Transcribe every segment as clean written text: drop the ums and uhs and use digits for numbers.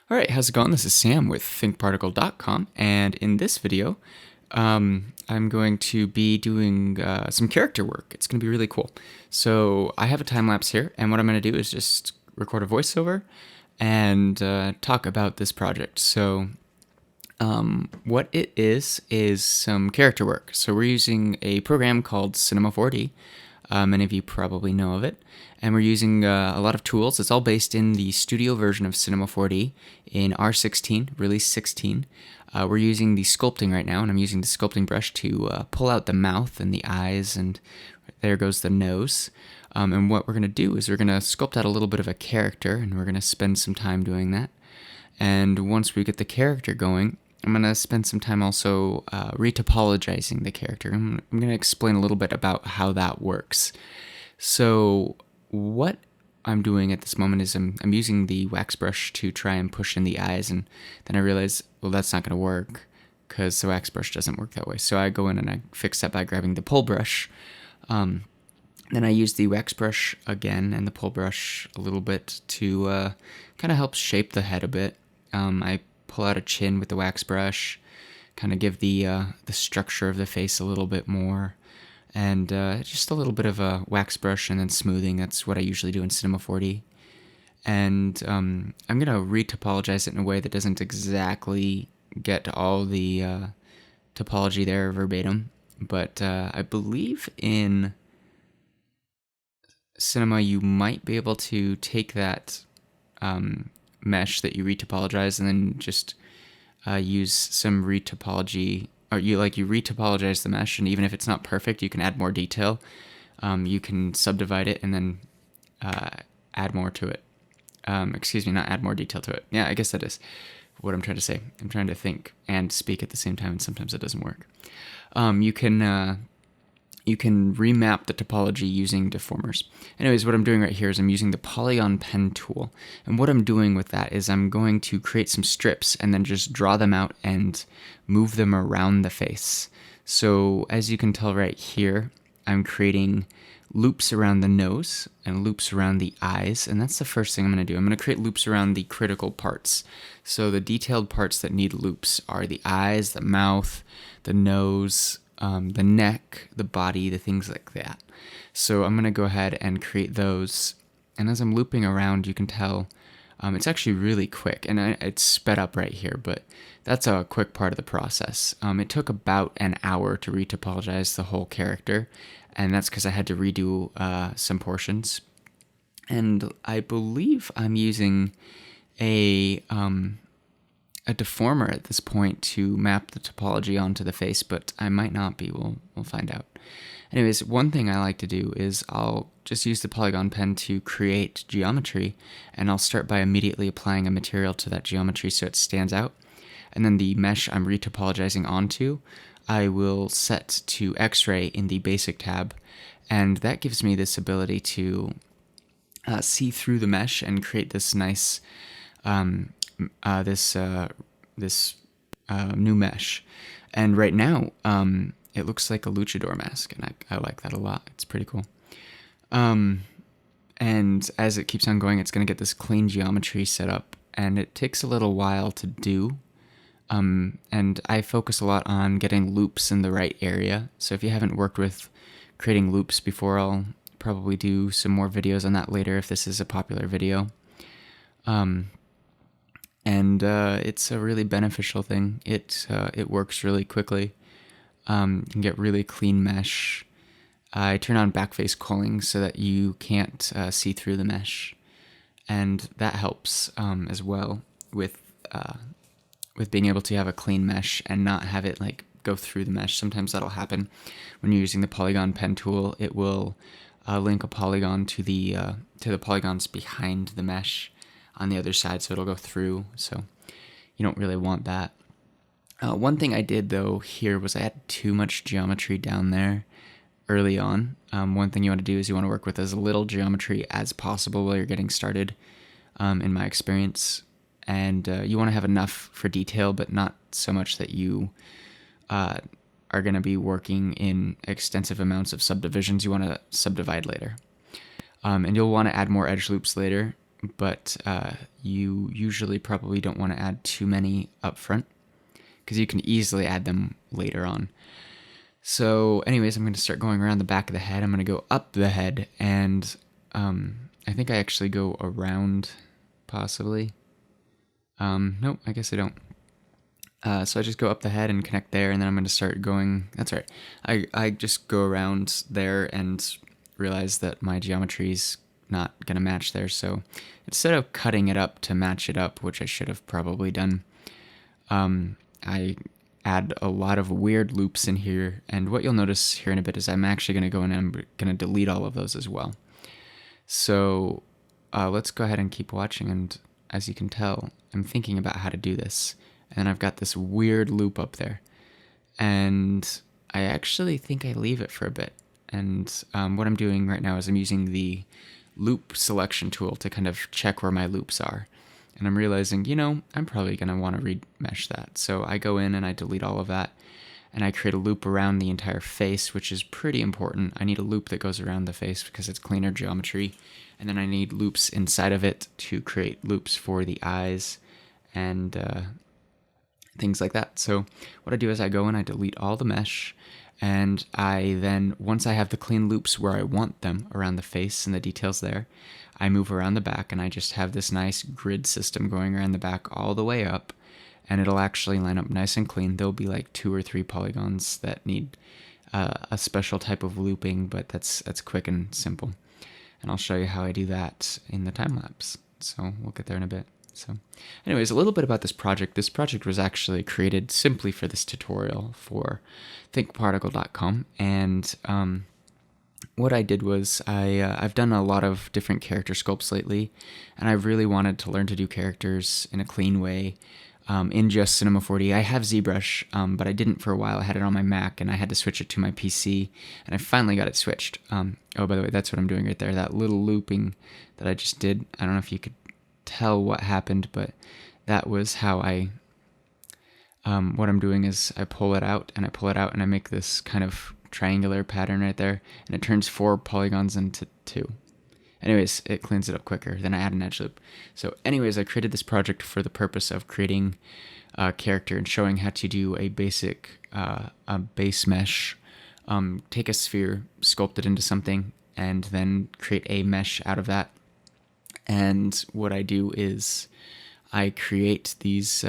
All right, how's it going? This is Sam with thinkparticle.com, and in this video, I'm going to be doing some character work. It's going to be really cool. So I have a time lapse here, and what I'm going to do is just record a voiceover and talk about this project. So what it is some character work. So we're using a program called Cinema 4D. Many of you probably know of it. And we're using a lot of tools. It's all based in the studio version of Cinema 4D in R16, release 16. We're using the sculpting right now, and I'm using the sculpting brush to pull out the mouth and the eyes, and there goes the nose. And what we're going to do is we're going to sculpt out a little bit of a character, and we're going to spend some time doing that. And once we get the character going, I'm going to spend some time also retopologizing the character. I'm going to explain a little bit about how that works. So what I'm doing at this moment is I'm using the wax brush to try and push in the eyes, and then I realize, well, that's not going to work because the wax brush doesn't work that way. So I go in and I fix that by grabbing the pull brush. Then I use the wax brush again and the pull brush a little bit to kind of help shape the head a bit. I pull out a chin with the wax brush, kind of give the structure of the face a little bit more, and just a little bit of a wax brush and then smoothing. That's what I usually do in Cinema 4D. And I'm going to retopologize it in a way that doesn't exactly get all the topology there verbatim, but I believe in Cinema you might be able to take that mesh that you retopologize and then just use some retopology, or you retopologize the mesh, and even if it's not perfect, you can add more detail. You can subdivide it and then add more to it. Excuse me, not add more detail to it. Yeah, I guess that is what I'm trying to say. I'm trying to think and speak at the same time, and sometimes it doesn't work. You can remap the topology using deformers. Anyways, what I'm doing right here is I'm using the polygon pen tool. And what I'm doing with that is I'm going to create some strips and then just draw them out and move them around the face. So as you can tell right here, I'm creating loops around the nose and loops around the eyes. And that's the first thing I'm going to do. I'm going to create loops around the critical parts. So the detailed parts that need loops are the eyes, the mouth, the nose, the neck, the body, the things like that. So I'm going to go ahead and create those. And as I'm looping around, you can tell it's actually really quick. And it's sped up right here, but that's a quick part of the process. It took about an hour to retopologize the whole character. And that's because I had to redo some portions. And I believe I'm using a deformer at this point to map the topology onto the face, but I might not be. We'll find out. Anyways, one thing I like to do is I'll just use the polygon pen to create geometry, and I'll start by immediately applying a material to that geometry so it stands out. And then the mesh I'm retopologizing onto, I will set to X-ray in the basic tab, and that gives me this ability to see through the mesh and create this nice this new mesh. And right now it looks like a luchador mask, and I like that a lot. It's pretty cool. And as it keeps on going, it's going to get this clean geometry set up, and it takes a little while to do. And I focus a lot on getting loops in the right area. So if you haven't worked with creating loops before, I'll probably do some more videos on that later if this is a popular video. And it's a really beneficial thing. It works really quickly. You can get really clean mesh. I turn on backface culling so that you can't see through the mesh, and that helps as well with being able to have a clean mesh and not have it like go through the mesh. Sometimes that'll happen when you're using the polygon pen tool. It will link a polygon to the polygons behind the mesh on the other side, so it'll go through, so you don't really want that. One thing I did though here was I had too much geometry down there early on. One thing you want to do is you want to work with as little geometry as possible while you're getting started, in my experience, and you want to have enough for detail, but not so much that you are going to be working in extensive amounts of subdivisions. You want to subdivide later. And you'll want to add more edge loops later. but you usually probably don't want to add too many up front because you can easily add them later on. So anyways, I'm going to start going around the back of the head. I'm going to go up the head, and I think I actually go around, possibly. Nope, I guess I don't. So I just go up the head and connect there, and then I'm going to start going. That's right. I just go around there and realize that my geometry's not going to match there. So instead of cutting it up to match it up, which I should have probably done, I add a lot of weird loops in here. And what you'll notice here in a bit is I'm actually going to go in and I'm going to delete all of those as well. So let's go ahead and keep watching. And as you can tell, I'm thinking about how to do this. And I've got this weird loop up there. And I actually think I leave it for a bit. And what I'm doing right now is I'm using the loop selection tool to kind of check where my loops are. And I'm realizing, I'm probably going to want to remesh that. So I go in and I delete all of that. And I create a loop around the entire face, which is pretty important. I need a loop that goes around the face because it's cleaner geometry. And then I need loops inside of it to create loops for the eyes and things like that. So what I do is I go and I delete all the mesh. And I then, once I have the clean loops where I want them around the face and the details there, I move around the back and I just have this nice grid system going around the back all the way up, and it'll actually line up nice and clean. There'll be like 2 or 3 polygons that need a special type of looping, but that's quick and simple. And I'll show you how I do that in the time lapse. So we'll get there in a bit. So anyways, a little bit about this project. This project was actually created simply for this tutorial for thinkparticle.com. And what I did was I've done a lot of different character sculpts lately, and I really wanted to learn to do characters in a clean way in just Cinema 4D. I have ZBrush, but I didn't for a while. I had it on my Mac, and I had to switch it to my PC, and I finally got it switched. Oh, by the way, that's what I'm doing right there. That little looping that I just did. I don't know if you could tell what happened, but that was how what I'm doing is I pull it out and I pull it out and I make this kind of triangular pattern right there, and it turns 4 polygons into 2. Anyways, it cleans it up quicker. Then I add an edge loop. So anyways, I created this project for the purpose of creating a character and showing how to do a basic a base mesh, take a sphere, sculpt it into something, and then create a mesh out of that. And what I do is I create these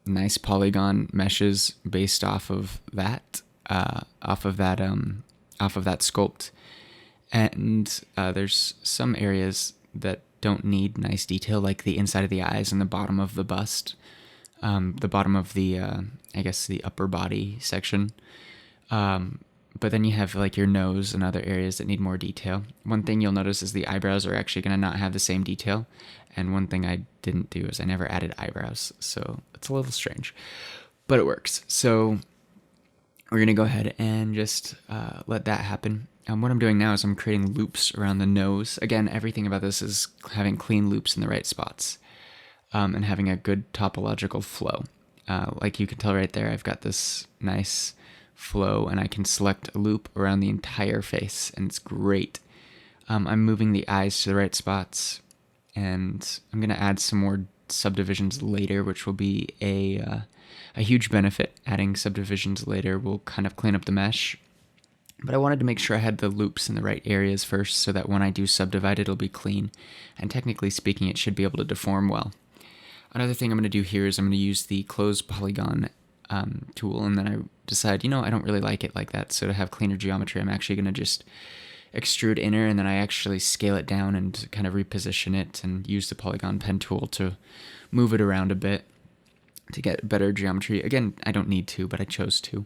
nice polygon meshes based off of that sculpt. And there's some areas that don't need nice detail, like the inside of the eyes and the bottom of the bust, the bottom of the I guess the upper body section. But then you have like your nose and other areas that need more detail. One thing you'll notice is the eyebrows are actually going to not have the same detail. And one thing I didn't do is I never added eyebrows. So it's a little strange, but it works. So we're going to go ahead and just let that happen. What I'm doing now is I'm creating loops around the nose. Again, everything about this is having clean loops in the right spots and having a good topological flow. Like you can tell right there, I've got this nice flow, and I can select a loop around the entire face, and it's great. I'm moving the eyes to the right spots, and I'm going to add some more subdivisions later, which will be a huge benefit. Adding subdivisions later will kind of clean up the mesh, but I wanted to make sure I had the loops in the right areas first so that when I do subdivide, it'll be clean, and technically speaking, it should be able to deform well. Another thing I'm going to do here is I'm going to use the close polygon tool, and then I decide, I don't really like it like that, so to have cleaner geometry, I'm actually going to just extrude inner, and then I actually scale it down and kind of reposition it and use the polygon pen tool to move it around a bit to get better geometry. Again, I don't need to, but I chose to.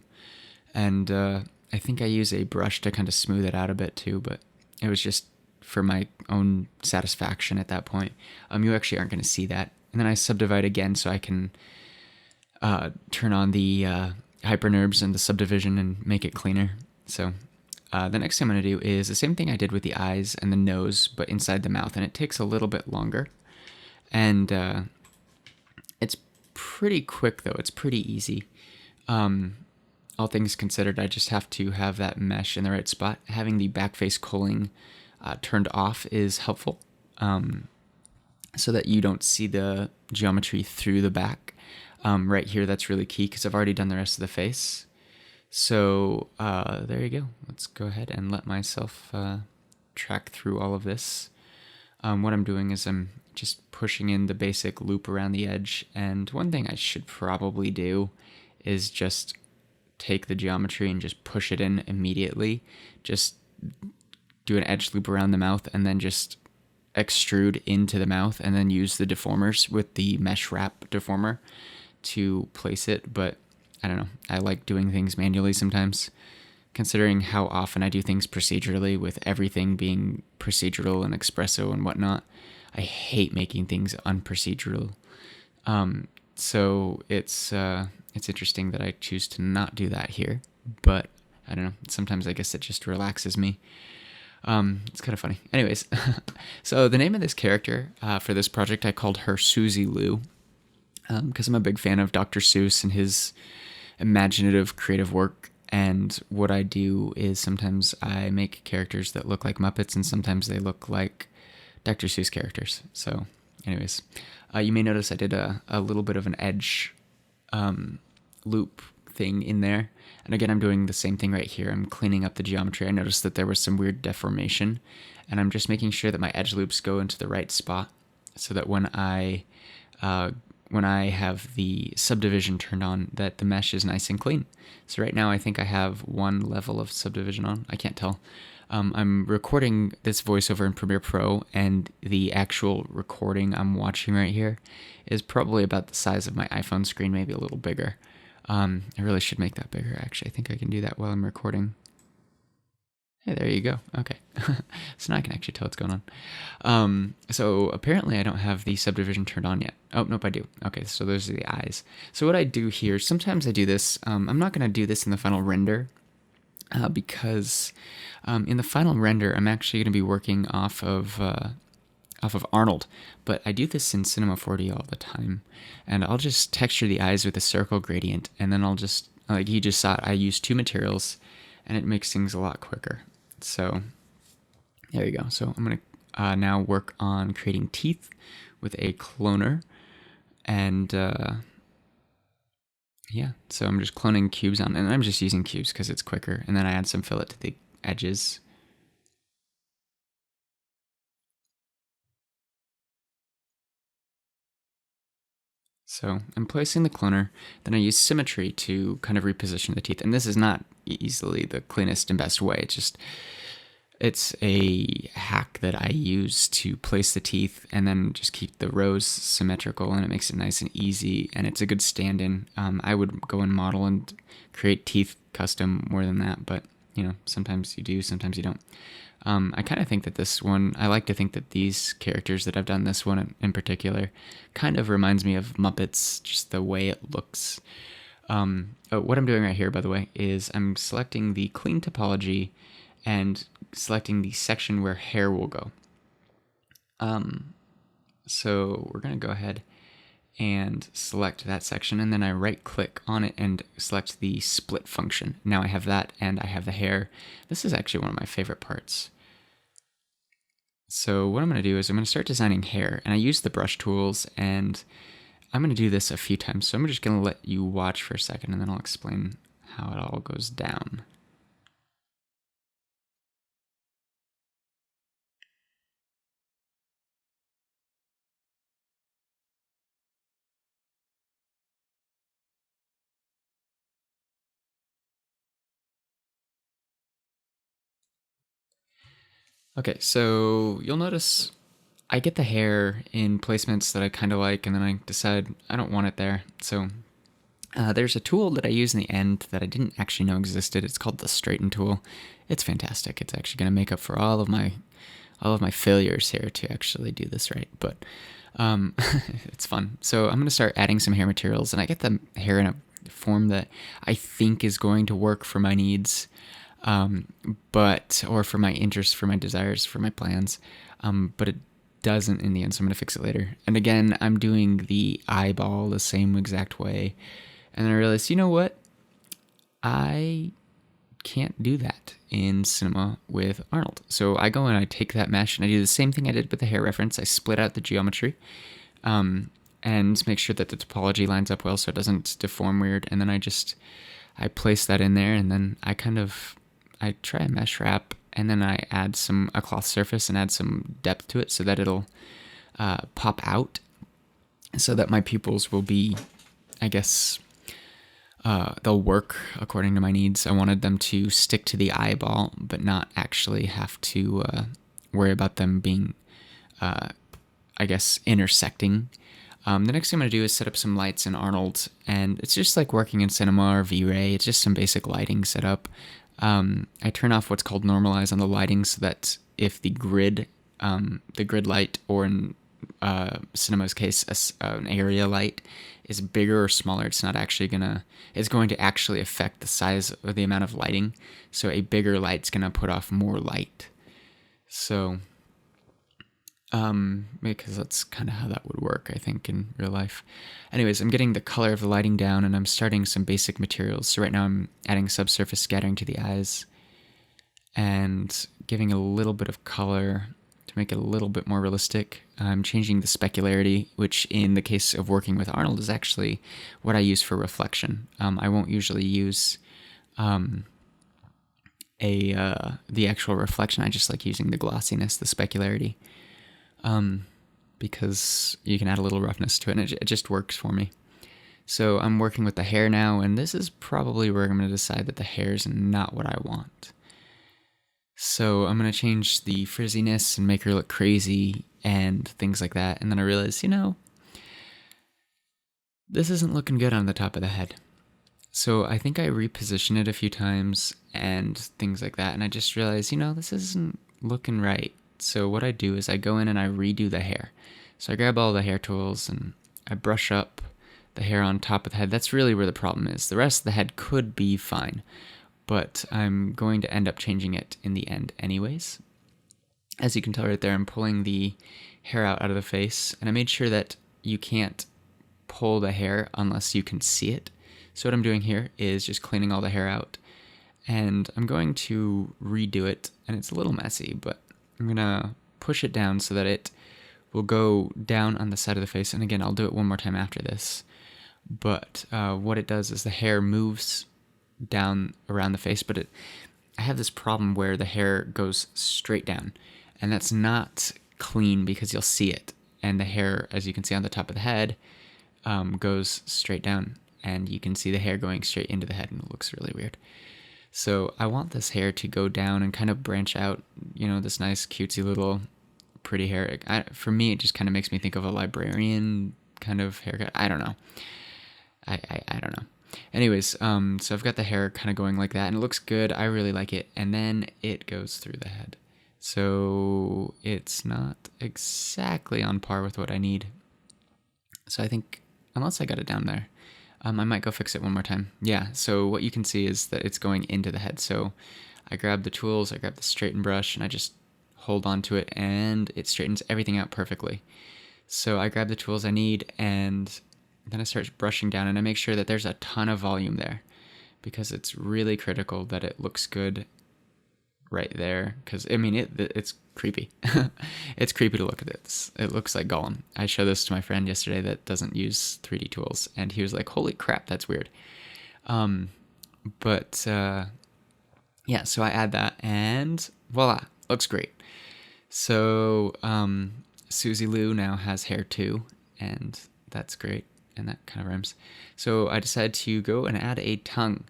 And I think I use a brush to kind of smooth it out a bit too, but it was just for my own satisfaction at that point. You actually aren't going to see that. And then I subdivide again so I can turn on the hypernerbs and the subdivision and make it cleaner. So the next thing I'm going to do is the same thing I did with the eyes and the nose, but inside the mouth, and it takes a little bit longer. And it's pretty quick, though. It's pretty easy. All things considered, I just have to have that mesh in the right spot. Having the back face culling turned off is helpful. so that you don't see the geometry through the back. Right here, that's really key because I've already done the rest of the face. So there you go. Let's go ahead and let myself track through all of this. What I'm doing is I'm just pushing in the basic loop around the edge, and one thing I should probably do is just take the geometry and just push it in immediately. Just do an edge loop around the mouth and then just extrude into the mouth, and then use the deformers with the mesh wrap deformer to place it. But I don't know, I like doing things manually sometimes, considering how often I do things procedurally with everything being procedural and espresso and whatnot. I hate making things unprocedural. So it's interesting that I choose to not do that here, but I don't know, sometimes I guess it just relaxes me. It's kind of funny. Anyways, so the name of this character for this project, I called her Susie Lou, because I'm a big fan of Dr. Seuss and his imaginative creative work. And what I do is sometimes I make characters that look like Muppets, and sometimes they look like Dr. Seuss characters. So anyways, you may notice I did a little bit of an edge loop thing in there. And again, I'm doing the same thing right here. I'm cleaning up the geometry. I noticed that there was some weird deformation, and I'm just making sure that my edge loops go into the right spot so that when I have the subdivision turned on, that the mesh is nice and clean. So right now I think I have one level of subdivision on. I can't tell. I'm recording this voiceover in Premiere Pro, and the actual recording I'm watching right here is probably about the size of my iPhone screen, maybe a little bigger. I really should make that bigger, actually. I think I can do that while I'm recording. Hey, there you go. Okay. So now I can actually tell what's going on. So apparently I don't have the subdivision turned on yet. Oh, nope, I do. Okay, so those are the eyes. So what I do here, sometimes I do this. I'm not going to do this in the final render because in the final render, I'm actually going to be working off of Arnold, but I do this in Cinema 4D all the time, and I'll just texture the eyes with a circle gradient, and then I'll just, like you just saw it, I use two materials, and it makes things a lot quicker. So there you go. So I'm going to now work on creating teeth with a cloner, and yeah, so I'm just cloning cubes on, and I'm just using cubes because it's quicker, and then I add some fillet to the edges. So I'm placing the cloner, then I use symmetry to kind of reposition the teeth. And this is not easily the cleanest and best way. It's a hack that I use to place the teeth and then just keep the rows symmetrical, and it makes it nice and easy, and it's a good stand-in. I would go and model and create teeth custom more than that, but you know, sometimes you do, sometimes you don't. I kind of think that this one, I like to think that these characters that I've done, this one in particular, kind of reminds me of Muppets, just the way it looks. What I'm doing right here, by the way, is I'm selecting the clean topology and selecting the section where hair will go. So we're going to go ahead and select that section, and then I right click on it and select the split function. Now I have that, and I have the hair. This is actually one of my favorite parts. So what I'm going to do is I'm going to start designing hair, and I use the brush tools, and I'm going to do this a few times. So I'm just going to let you watch for a second, and then I'll explain how it all goes down. Okay, so you'll notice I get the hair in placements that I kind of like, and then I decide I don't want it there. So there's a tool that I use in the end that I didn't actually know existed. It's called the straighten tool. It's fantastic. It's actually going to make up for all of my failures here to actually do this right, but it's fun. So I'm going to start adding some hair materials, and I get the hair in a form that I think is going to work for my needs, or for my interests, for my desires, for my plans, but it doesn't in the end, so I'm going to fix it later. And again, I'm doing the eyeball the same exact way, and then I realized, you know what? I can't do that in Cinema with Arnold. So I go and I take that mesh and I do the same thing I did with the hair reference. I split out the geometry and make sure that the topology lines up well so it doesn't deform weird. And then I place that in there, and then I try a mesh wrap, and then I add a cloth surface and add some depth to it so that it'll pop out, so that my pupils will be, I guess, they'll work according to my needs. I wanted them to stick to the eyeball, but not actually have to worry about them being, I guess, intersecting. The next thing I'm going to do is set up some lights in Arnold, and it's just like working in Cinema or V-Ray. It's just some basic lighting setup. I turn off what's called normalize on the lighting so that if the grid light, or in Cinema's case, an area light, is bigger or smaller, it's going to actually affect the size or the amount of lighting. So a bigger light's going to put off more light. So, because that's kind of how that would work, I think, in real life. Anyways, I'm getting the color of the lighting down, and I'm starting some basic materials. So right now I'm adding subsurface scattering to the eyes and giving a little bit of color to make it a little bit more realistic. I'm changing the specularity, which in the case of working with Arnold is actually what I use for reflection. I won't usually use the actual reflection. I just like using the glossiness, the specularity, because you can add a little roughness to it, and it just works for me. So I'm working with the hair now, and this is probably where I'm going to decide that the hair is not what I want. So I'm going to change the frizziness and make her look crazy and things like that. And then I realized, this isn't looking good on the top of the head. So I think I reposition it a few times and things like that. And I just realized, this isn't looking right. So what I do is I go in and I redo the hair. So I grab all the hair tools and I brush up the hair on top of the head. That's really where the problem is. The rest of the head could be fine, but I'm going to end up changing it in the end anyways. As you can tell right there, I'm pulling the hair out of the face, and I made sure that you can't pull the hair unless you can see it. So what I'm doing here is just cleaning all the hair out, and I'm going to redo it, and it's a little messy, but I'm going to push it down so that it will go down on the side of the face. And again, I'll do it one more time after this. But what it does is the hair moves down around the face, but I have this problem where the hair goes straight down, and that's not clean because you'll see it. And the hair, as you can see on the top of the head, goes straight down, and you can see the hair going straight into the head, and it looks really weird. So I want this hair to go down and kind of branch out, this nice cutesy little pretty hair. For me, it just kind of makes me think of a librarian kind of haircut. I don't know. I don't know. Anyways, so I've got the hair kind of going like that, and it looks good. I really like it. And then it goes through the head. So it's not exactly on par with what I need. So I think, unless I got it down there, I might go fix it one more time. Yeah, so what you can see is that it's going into the head. So I grab the tools, I grab the straighten brush, and I just hold on to it, and it straightens everything out perfectly. So I grab the tools I need, and then I start brushing down, and I make sure that there's a ton of volume there, because it's really critical that it looks good right there, because, it's creepy. It's creepy to look at this. It looks like Gollum. I showed this to my friend yesterday that doesn't use 3D tools, and he was like, holy crap, that's weird. Yeah, so I add that, and voila, looks great. So Susie Lou now has hair too, and that's great, and that kind of rhymes. So I decided to go and add a tongue,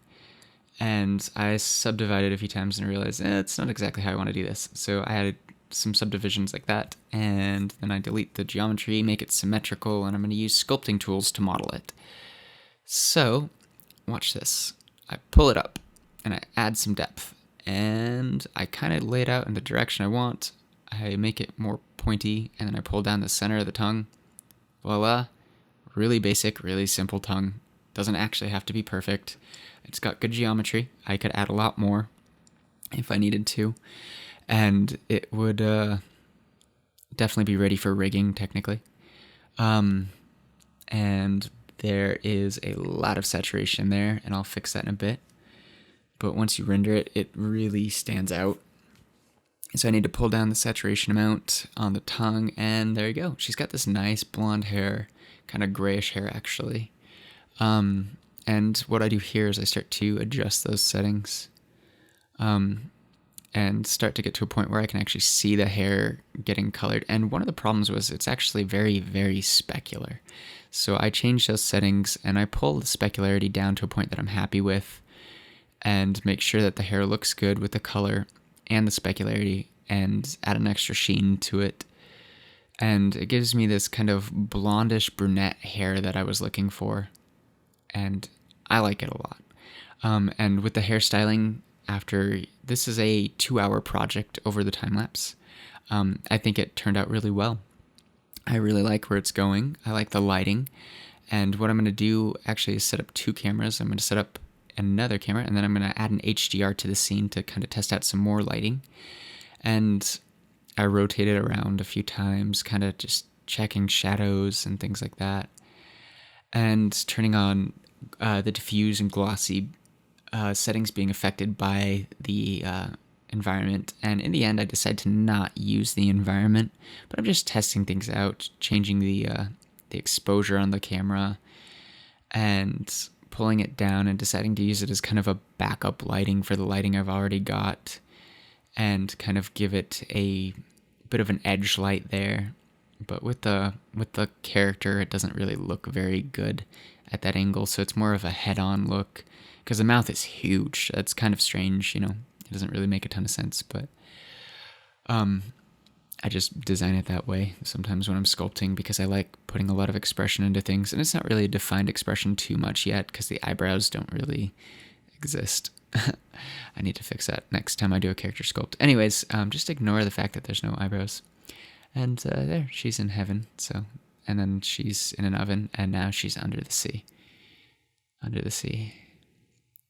and I subdivided a few times and realized it's not exactly how I want to do this. So I added some subdivisions like that, and then I delete the geometry, make it symmetrical, and I'm going to use sculpting tools to model it. So watch this. I pull it up, and I add some depth, and I kind of lay it out in the direction I want. I make it more pointy, and then I pull down the center of the tongue. Voila. Really basic, really simple tongue. Doesn't actually have to be perfect. It's got good geometry. I could add a lot more if I needed to. And it would definitely be ready for rigging, technically. And there is a lot of saturation there, and I'll fix that in a bit. but once you render it, it really stands out. So I need to pull down the saturation amount on the tongue, and there you go. She's got this nice blonde hair, kind of grayish hair actually. And what I do here is I start to adjust those settings, and start to get to a point where I can actually see the hair getting colored. And one of the problems was it's actually very, very specular. So I change those settings and I pull the specularity down to a point that I'm happy with, and make sure that the hair looks good with the color and the specularity, and add an extra sheen to it. And it gives me this kind of blondish brunette hair that I was looking for, and I like it a lot. And with the hairstyling, after this is a 2-hour project over the time lapse, I think it turned out really well. I really like where it's going. I like the lighting. And what I'm going to do actually is set up 2 cameras. I'm going to set up another camera, and then I'm going to add an HDR to the scene to kind of test out some more lighting. And I rotate it around a few times, kind of just checking shadows and things like that, and turning on the diffuse and glossy settings being affected by the environment. And in the end, I decided to not use the environment, but I'm just testing things out, changing the exposure on the camera, and pulling it down and deciding to use it as kind of a backup lighting for the lighting I've already got, and kind of give it a bit of an edge light there. But with the character, it doesn't really look very good at that angle, so it's more of a head-on look, because the mouth is huge. That's kind of strange, you know. It doesn't really make a ton of sense, but I just design it that way sometimes when I'm sculpting, because I like putting a lot of expression into things, and it's not really a defined expression too much yet because the eyebrows don't really exist. I need to fix that next time I do a character sculpt. Anyways, just ignore the fact that there's no eyebrows. And there, she's in heaven. So, and then she's in an oven, and now she's under the sea. Under the sea.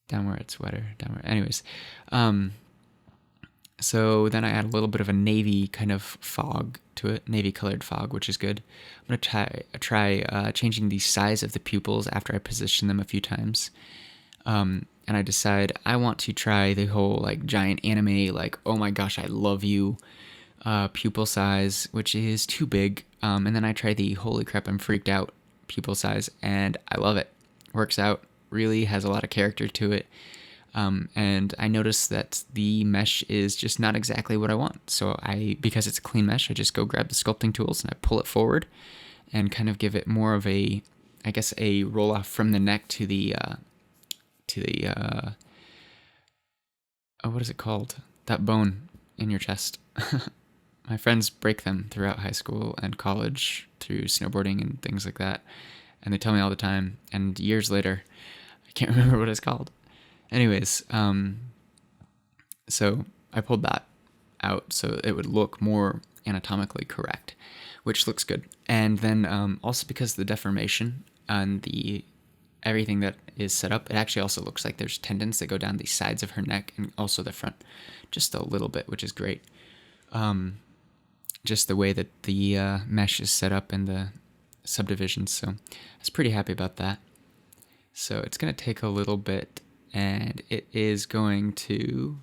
Down where it's wetter. Down where... Anyways, so then I add a little bit of a navy kind of fog to it, navy colored fog, which is good. I'm going to try changing the size of the pupils after I position them a few times. And I decide I want to try the whole like giant anime, like, oh my gosh, I love you pupil size, which is too big. And then I try the holy crap, I'm freaked out pupil size, and I love it. Works out, really has a lot of character to it. And I noticed that the mesh is just not exactly what I want. So because it's a clean mesh, I just go grab the sculpting tools and I pull it forward and kind of give it more of a, I guess, a roll off from the neck to the what is it called? That bone in your chest. My friends break them throughout high school and college through snowboarding and things like that. And they tell me all the time. And years later, I can't remember what it's called. Anyways, so I pulled that out so it would look more anatomically correct, which looks good. And then also because of the deformation and everything that is set up, it actually also looks like there's tendons that go down the sides of her neck and also the front, just a little bit, which is great. Just the way that the mesh is set up and the subdivisions, so I was pretty happy about that. So it's going to take a little bit, and it is going to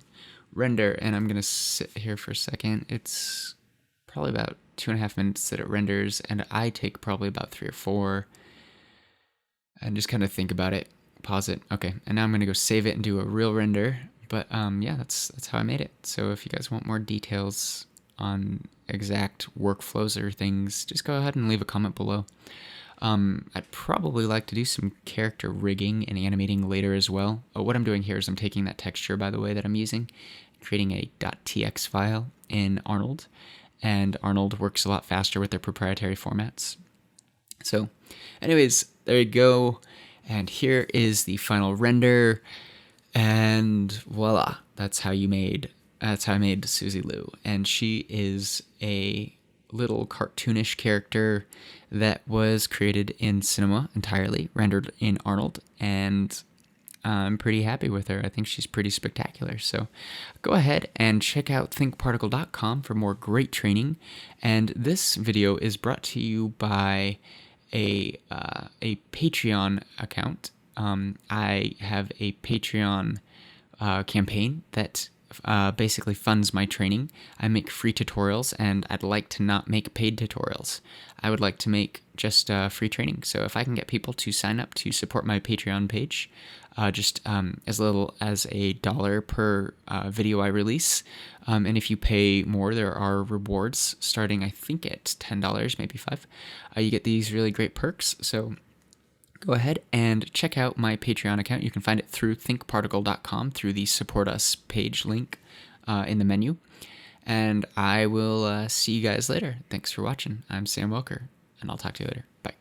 render, and I'm going to sit here for a second. It's probably about 2.5 minutes that it renders, and I take probably about 3 or 4, and just kind of think about it, pause it. Okay, and now I'm going to go save it and do a real render. But yeah, that's how I made it. So if you guys want more details on exact workflows or things, just go ahead and leave a comment below. I'd probably like to do some character rigging and animating later as well. What I'm doing here is I'm taking that texture, by the way, that I'm using, creating a .tx file in Arnold, and Arnold works a lot faster with their proprietary formats. So anyways, there you go, and here is the final render, and voila, that's how I made Susie Lou. And she is a little cartoonish character that was created in Cinema entirely, rendered in Arnold, and I'm pretty happy with her. I think she's pretty spectacular. So go ahead and check out thinkparticle.com for more great training. And this video is brought to you by a Patreon account. I have a Patreon campaign that basically funds my training. I make free tutorials, and I'd like to not make paid tutorials. I would like to make just free training. So if I can get people to sign up to support my Patreon page, just as little as $1 per video I release, and if you pay more, there are rewards starting, I think, at $10, maybe $5. You get these really great perks. So go ahead and check out my Patreon account. You can find it through thinkparticle.com through the Support Us page link in the menu. And I will see you guys later. Thanks for watching. I'm Sam Welker, and I'll talk to you later. Bye.